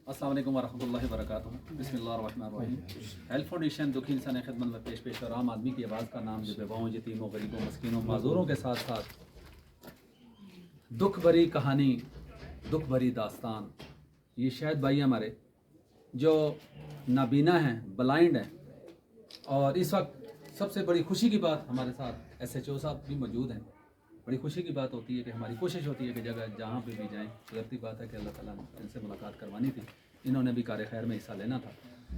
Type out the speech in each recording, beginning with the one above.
السلام علیکم ورحمۃ اللہ وبرکاتہ. بسم اللہ الرحمن الرحیم. ہیلپ فاؤنڈیشن دکھی انسانی خدمت میں پیش اور عام آدمی کی آواز کا نام جو بیواؤں، یتیموں، غریبوں، مسکینوں، معذوروں کے ساتھ ساتھ دکھ بھری کہانی، دکھ بھری داستان. یہ شاید بھائی ہمارے جو نابینا ہیں، بلائنڈ ہیں، اور اس وقت سب سے بڑی خوشی کی بات ہمارے ساتھ ایس ایچ او صاحب بھی موجود ہیں. بڑی خوشی کی بات ہوتی ہے کہ ہماری کوشش ہوتی ہے کہ جہاں پہ بھی جائیں، قدرتی بات ہے کہ اللہ تعالیٰ نے ان سے ملاقات کروانی تھی، انہوں نے بھی کار خیر میں حصہ لینا تھا.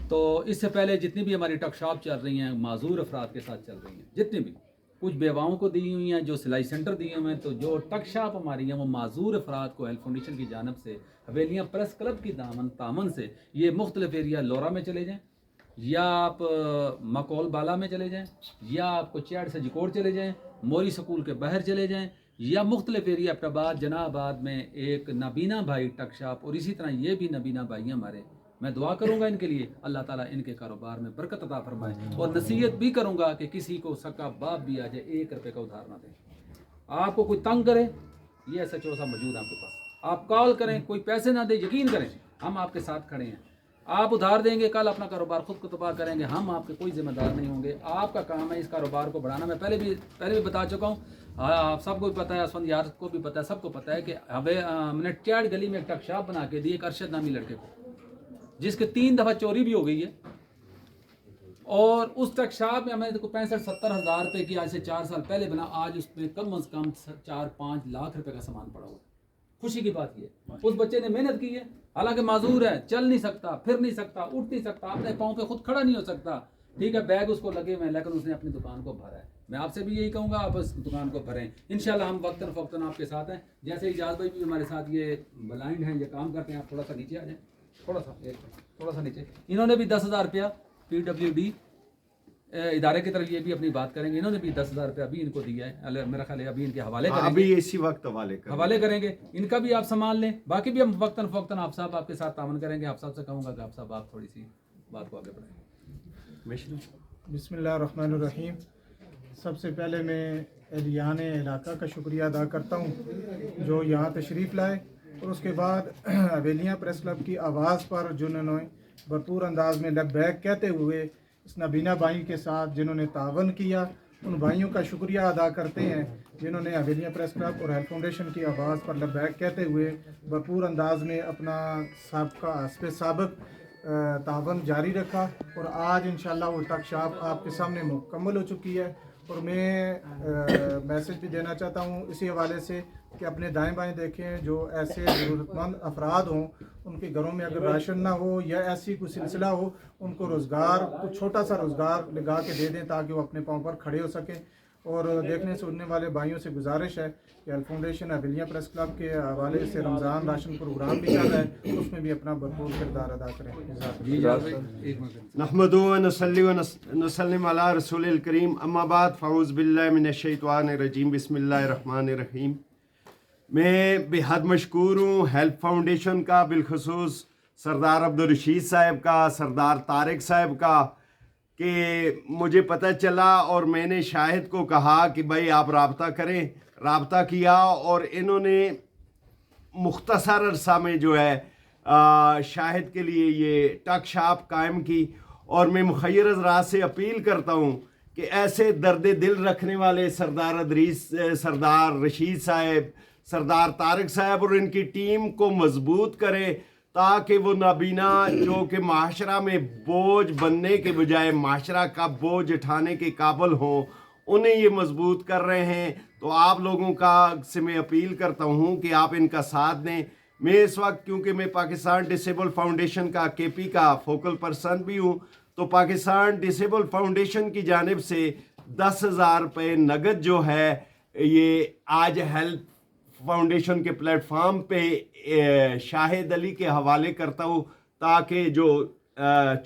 تو اس سے پہلے جتنی بھی ہماری ٹک شاپ چل رہی ہیں معذور افراد کے ساتھ چل رہی ہیں، جتنی بھی کچھ بیواؤں کو دی ہوئی ہیں، جو سلائی سینٹر دیے ہوئے ہیں، تو جو ٹک شاپ ہماری ہیں وہ معذور افراد کو ہیلپ فاؤنڈیشن کی جانب سے حویلیاں پریس کلب کی تعاون سے یہ مختلف ایریا لورا میں چلے جائیں، یا آپ مکول بالا میں چلے جائیں، یا آپ کو چیڑ سے جکوڑ چلے جائیں، موری سکول کے باہر چلے جائیں، یا مختلف ایریا ایبٹ آباد، جناح آباد میں ایک نابینا بھائی ٹک شاپ، اور اسی طرح یہ بھی نابینا بھائی ہمارے. میں دعا کروں گا ان کے لیے، اللہ تعالیٰ ان کے کاروبار میں برکت عطا فرمائے، اور نصیحت بھی کروں گا کہ کسی کو سکا باپ بھی آ جائے 1 روپے کا ادھار نہ دیں. آپ کو کوئی تنگ کرے، یہ ایسا چوسا موجود ہے آپ کے پاس، آپ کال کریں، کوئی پیسے نہ دے، یقین کریں ہم آپ کے ساتھ کھڑے ہیں. آپ ادھار دیں گے، کل اپنا کاروبار خود کو تباہ کریں گے، ہم آپ کے کوئی ذمہ دار نہیں ہوں گے. آپ کا کام ہے اس کاروبار کو بڑھانا. میں پہلے بھی بتا چکا ہوں، آپ سب کو بھی پتہ ہے، اسفند یار کو بھی پتہ ہے، سب کو پتہ ہے کہ ہم نے ٹیڑ گلی میں ایک ٹک شاپ بنا کے دی ایک ارشد نامی لڑکے کو، جس کے 3 دفعہ چوری بھی ہو گئی ہے. اور اس ٹک شاپ میں ہمیں 65-70 ہزار روپے کی آج سے 4 سال پہلے بنا، آج اس میں کم از کم 4-5 لاکھ روپے کا سامان پڑا ہوا ہے. خوشی کی بات یہ ہے اس بچے نے محنت کی ہے، حالانکہ معذور ہے، چل نہیں سکتا، پھر نہیں سکتا، اٹھ نہیں سکتا، اپنے پاؤں پہ خود کھڑا نہیں ہو سکتا. ٹھیک ہے، بیگ اس کو لگے ہوئے ہیں، لیکن اس نے اپنی دکان کو بھرا ہے. میں آپ سے بھی یہی کہوں گا، آپ اس دکان کو بھریں. انشاءاللہ ہم وقتاً فوقتاً آپ کے ساتھ ہیں. جیسے اجاز بھائی بھی ہمارے ساتھ یہ بلائنڈ ہیں، یہ کام کرتے ہیں. آپ تھوڑا سا نیچے آ جائیں، تھوڑا سا نیچے. انہوں نے بھی 10,000 روپیہ PWD ادارے کی طرف یہ بھی اپنی بات کریں گے. انہوں نے بھی 10,000 روپیہ ابھی ان کو دیا ہے، میرا خیال ہے ابھی ان کے حوالے کریں گے، ابھی اسی وقت حوالے کریں گے. ان کا بھی آپ سامان لیں. باقی بھی ہم وقتاً فوقتاً آپ صاحب آپ کے ساتھ تعاون کریں گے. آپ صاحب سے کہوں گا کہ آپ صاحب آپ تھوڑی سی بات کو آگے بڑھائیں. بسم اللہ الرحمن الرحیم. سب سے پہلے میں اہلیان علاقہ کا شکریہ ادا کرتا ہوں جو یہاں تشریف لائے، اور اس کے بعد حویلیاں پریس کلب کی آواز پر جنہوں نے بھرپور انداز میں لبیک کہتے ہوئے اس نابینا بھائی کے ساتھ جنہوں نے تعاون کیا، ان بھائیوں کا شکریہ ادا کرتے ہیں جنہوں نے حویلیاں پریس کلب اور ہیلپ فاؤنڈیشن کی آواز پر لبیک کہتے ہوئے بھرپور انداز میں اپنا سابق تعاون جاری رکھا. اور آج انشاءاللہ وہ ٹک شاپ آپ کے سامنے مکمل ہو چکی ہے. اور میں میسج بھی دینا چاہتا ہوں اسی حوالے سے کہ اپنے دائیں بائیں دیکھیں، جو ایسے ضرورت مند افراد ہوں، ان کے گھروں میں اگر راشن نہ ہو یا ایسی کوئی سلسلہ ہو، ان کو روزگار، کچھ چھوٹا سا روزگار لگا کے دے دیں تاکہ وہ اپنے پاؤں پر کھڑے ہو سکیں. اور دیکھنے سننے والے بھائیوں سے گزارش ہے کہ ہیلپ فاؤنڈیشن حویلیاں پریس کلب کے حوالے سے رمضان راشن پروگرام بھی چل رہا ہے، اس میں بھی اپنا بھرپور کردار ادا کریں. نحمدہ و نصلی و نسلم علی رسول الکریم، اما بعد فاعوذ باللہ من الشیطان الرجیم، بسم اللہ الرحمن الرحیم. میں بے حد مشکور ہوں ہیلپ فاؤنڈیشن کا، بالخصوص سردار عبدالرشید صاحب کا، سردار طارق صاحب کا، کہ مجھے پتہ چلا اور میں نے شاہد کو کہا کہ بھائی آپ رابطہ کریں. رابطہ کیا اور انہوں نے مختصر عرصہ میں جو ہے شاہد کے لیے یہ ٹک شاپ قائم کی. اور میں مخیر حضرات سے اپیل کرتا ہوں کہ ایسے درد دل رکھنے والے سردار رشید صاحب، سردار طارق صاحب اور ان کی ٹیم کو مضبوط کریں، تاکہ وہ نابینا جو کہ معاشرہ میں بوجھ بننے کے بجائے معاشرہ کا بوجھ اٹھانے کے قابل ہوں، انہیں یہ مضبوط کر رہے ہیں. تو آپ لوگوں سے میں اپیل کرتا ہوں کہ آپ ان کا ساتھ دیں. میں اس وقت کیونکہ میں پاکستان ڈسیبل فاؤنڈیشن کا KP کا فوکل پرسن بھی ہوں، تو پاکستان ڈسیبل فاؤنڈیشن کی جانب سے 10,000 روپے نگد جو ہے یہ آج ہیلپ فاؤنڈیشن کے پلیٹ فارم پہ شاہد علی کے حوالے کرتا ہوں، تاکہ جو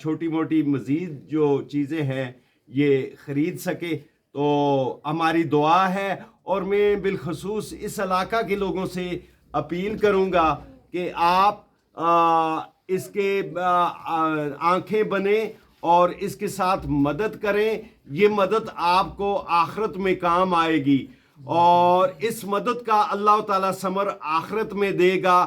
چھوٹی موٹی مزید جو چیزیں ہیں یہ خرید سکے. تو ہماری دعا ہے. اور میں بالخصوص اس علاقہ کے لوگوں سے اپیل کروں گا کہ آپ اس کے آنکھیں بنیں اور اس کے ساتھ مدد کریں. یہ مدد آپ کو آخرت میں کام آئے گی، اور اس مدد کا اللہ تعالیٰ ثمر آخرت میں دے گا.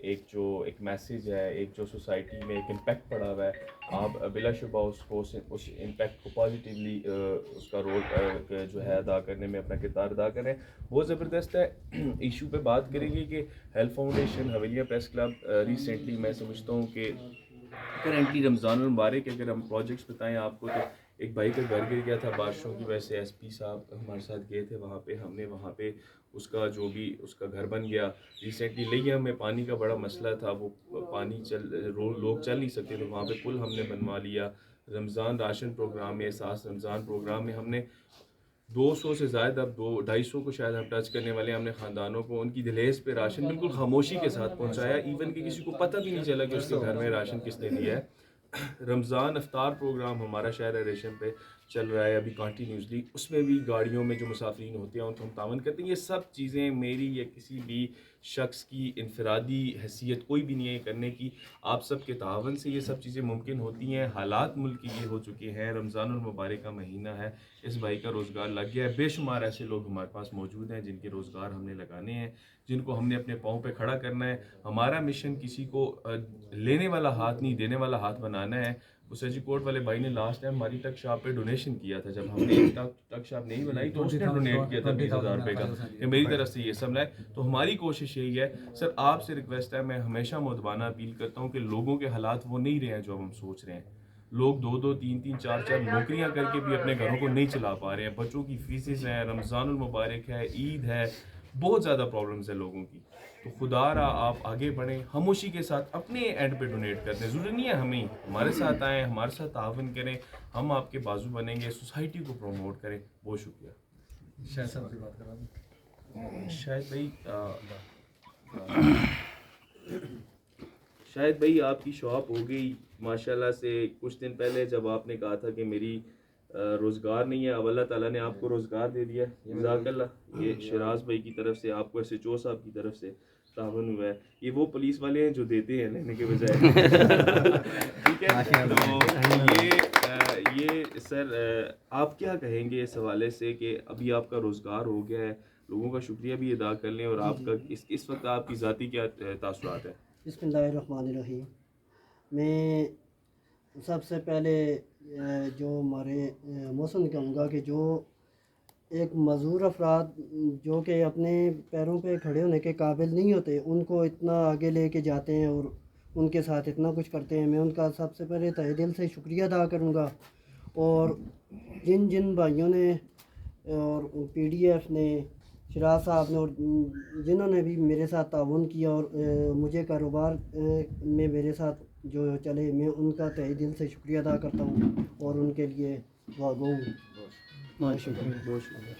ایک میسیج ہے, ایک جو سوسائٹی میں ایک امپیکٹ پڑا ہوا ہے, آپ بلا شبہ اس امپیکٹ کو پازیٹیولی اس کا رول جو ہے ادا کرنے میں اپنا کردار ادا کریں, بہت زبردست ہے. ایشو پہ بات کریں گے کہ help foundation Havelian press club recently, میں سمجھتا ہوں کہ کرنٹلی رمضان المبارک اگر ہم پروجیکٹس بتائیں آپ کو, تو ایک بھائی کا گھر گر گیا تھا بارشوں کی وجہ سے, ایس پی صاحب ہمارے ساتھ گئے تھے وہاں پہ, ہم نے وہاں پہ اس کا جو بھی اس کا گھر بن گیا. ریسنٹلی لیا میں پانی کا بڑا مسئلہ تھا, وہ پانی لوگ چل نہیں سکتے, تو وہاں پہ پل ہم نے بنوا لیا. رمضان راشن پروگرام میں, احساس رمضان پروگرام میں ہم نے 200 سے زائد, اب 250 کو شاید ہم ٹچ کرنے والے ہیں, ہم نے خاندانوں کو ان کی دہلیز پہ راشن بالکل خاموشی کے ساتھ پہنچایا, ایون کہ کسی کو پتہ بھی نہیں چلا کہ اس کے گھر میں راشن کس نے دیا ہے. رمضان افطار پروگرام ہمارا شہر ریشم پہ چل رہا ہے ابھی کنٹینیوسلی, اس میں بھی گاڑیوں میں جو مسافرین ہوتے ہیں ان کو ہم تعاون کرتے ہیں. یہ سب چیزیں میری یا کسی بھی شخص کی انفرادی حیثیت کوئی بھی نہیں ہے کرنے کی, آپ سب کے تعاون سے یہ سب چیزیں ممکن ہوتی ہیں. حالات ملک کی یہ ہو چکے ہیں, رمضان المبارک کا مہینہ ہے, اس بھائی کا روزگار لگ گیا ہے. بے شمار ایسے لوگ ہمارے پاس موجود ہیں جن کے روزگار ہم نے لگانے ہیں, جن کو ہم نے اپنے پاؤں پہ کھڑا کرنا ہے. ہمارا مشن کسی کو لینے والا ہاتھ نہیں, دینے والا ہاتھ بنانا ہے. اس ایجی کوٹ والے بھائی نے لاسٹ ٹائم ہماری ٹک شاپ پہ ڈونیشن کیا تھا, جب ہم نے ٹک شاپ نہیں بنائی تو اس نے ڈونیٹ کیا تھا 20,000 روپے کا کہ میری طرف سے یہ سب لائے. تو ہماری کوشش یہی ہے سر, آپ سے ریکویسٹ ہے, میں ہمیشہ مؤدبانہ اپیل کرتا ہوں کہ لوگوں کے حالات وہ نہیں رہے ہیں جو اب ہم سوچ رہے ہیں. لوگ 2-2 3-3 4-4 نوکریاں کر کے بھی اپنے گھروں کو نہیں چلا پا رہے ہیں. بچوں کی فیسز ہیں, رمضان المبارک ہے, عید ہے, بہت زیادہ پرابلمز ہیں لوگوں کی. تو خدا را آپ آگے بڑھیں, خاموشی کے ساتھ اپنے اینڈ پہ ڈونیٹ کرتے ہیں. ضروری نہیں ہے ہمیں, ہمارے ساتھ آئیں, ہمارے ساتھ تعاون کریں, ہم آپ کے بازو بنیں گے, سوسائٹی کو پروموٹ کریں. بہت شکریہ. شاید صاحب سے بات کرا شاہد بھائی آپ کی شاپ ہو گئی ماشاءاللہ سے. کچھ دن پہلے جب آپ نے کہا تھا کہ میری روزگار نہیں ہے, اب اللہ تعالیٰ نے آپ کو روزگار دے دیا, جزاک اللہ. یہ شراز بھائی کی طرف سے, آپ کو ایس ایچ او صاحب کی طرف سے تعاون ہوا ہے. یہ وہ پولیس والے ہیں جو دیتے ہیں لینے کے بجائے. ٹھیک ہے, تو یہ سر آپ کیا کہیں گے اس حوالے سے کہ ابھی آپ کا روزگار ہو گیا ہے, لوگوں کا شکریہ بھی ادا کر لیں, اور آپ کا اس وقت آپ کی ذاتی کیا تاثرات ہیں؟ بسم اللہ الرحمن الرحیم. میں سب سے پہلے جو ہمارے موسم کہوں گا کہ جو ایک معذور افراد جو کہ اپنے پیروں پہ کھڑے ہونے کے قابل نہیں ہوتے, ان کو اتنا آگے لے کے جاتے ہیں اور ان کے ساتھ اتنا کچھ کرتے ہیں, میں ان کا سب سے پہلے تہہ دل سے شکریہ ادا کروں گا. اور جن بھائیوں نے اور پی ڈی ایف نے, شراز صاحب نے, اور جنہوں نے بھی میرے ساتھ تعاون کیا اور مجھے کاروبار میں میرے ساتھ جو چلے, میں ان کا تہہ دل سے شکریہ ادا کرتا ہوں اور ان کے لیے دعا گو ہوں. بہت شکریہ.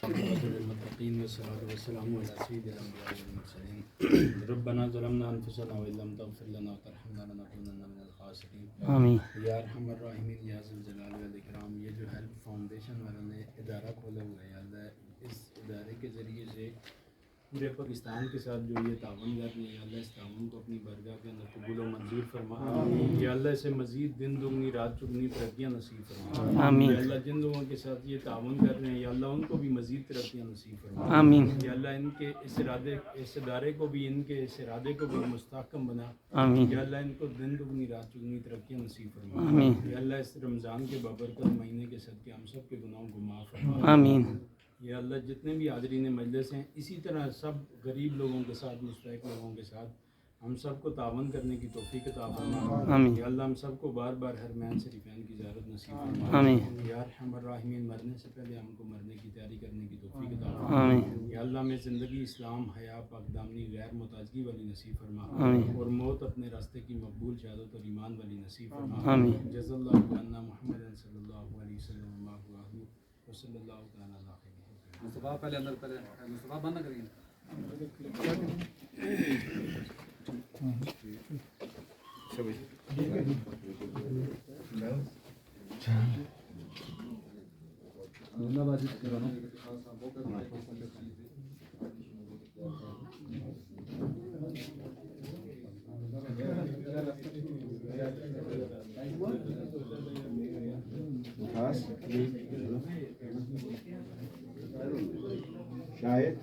المتقين والصلاة والسلام على سيد الأنبياء والمرسلين. ربنا ظلمنا أنفسنا وإن لم تغفر لنا وترحمنا لنكونن من الخاسرين. آمین. یا ارحم الراحمین یا ذی الجلال والإکرام. یہ جو ہیلپ فاؤنڈیشن والوں نے ادارہ کھولا ہوا ہے, اللہ اس ادارے کے ذریعے سے پورے پاکستان کے ساتھ جو یہ تعاون کر رہے ہیں, اللہ اس تعاون کو اپنی بارگاہ کے اندر قبول و منظور فرما. یا اللہ اسے مزید دن دگنی رات چگنی ترقیاں نصیب فرما. یا اللہ جن لوگوں کے ساتھ یہ تعاون کر رہے ہیں, یا اللہ ان کو بھی مزید ترقیاں نصیب فرما. آمین. یا اللہ ان کے اس ادارے کو بھی, ان کے اس ارادے کو بھی مستحکم بنا. آمین. یا اللہ ان کو دن دگنی رات چگنی ترقیاں نصیب فرما. آمین. یا اللہ اس رمضان کے بابرکت مہینے کے صدقے ہم سب کے گناہوں کو معاف فرما. آمین. یا اللہ جتنے بھی حاضرین مجلس ہیں, اسی طرح سب غریب لوگوں کے ساتھ, مستحق لوگوں کے ساتھ ہم سب کو تعاون کرنے کی توفیق عطا فرما. یا اللہ ہم سب کو بار بار حرمین شریفین کی زیارت نصیب فرما. یا ارحم الراحمین, مرنے سے پہلے ہم کو مرنے کی تیاری کرنے کی توفیق عطا فرما. یا اللہ ہمیں زندگی اسلام, حیا, پاک دامنی, غیر محتاجگی والی نصیب فرما, اور موت اپنے راستے کی مقبول شہادت اور ایمان والی نصیب فرما. جزا اللہ عنا محمد صلی اللہ علیہ وسلم و صلی اللہ تعالیٰ علیہ. مصطفیٰ پہلے اندر, پہلے مصطفیٰ بند نہ کریے. شاید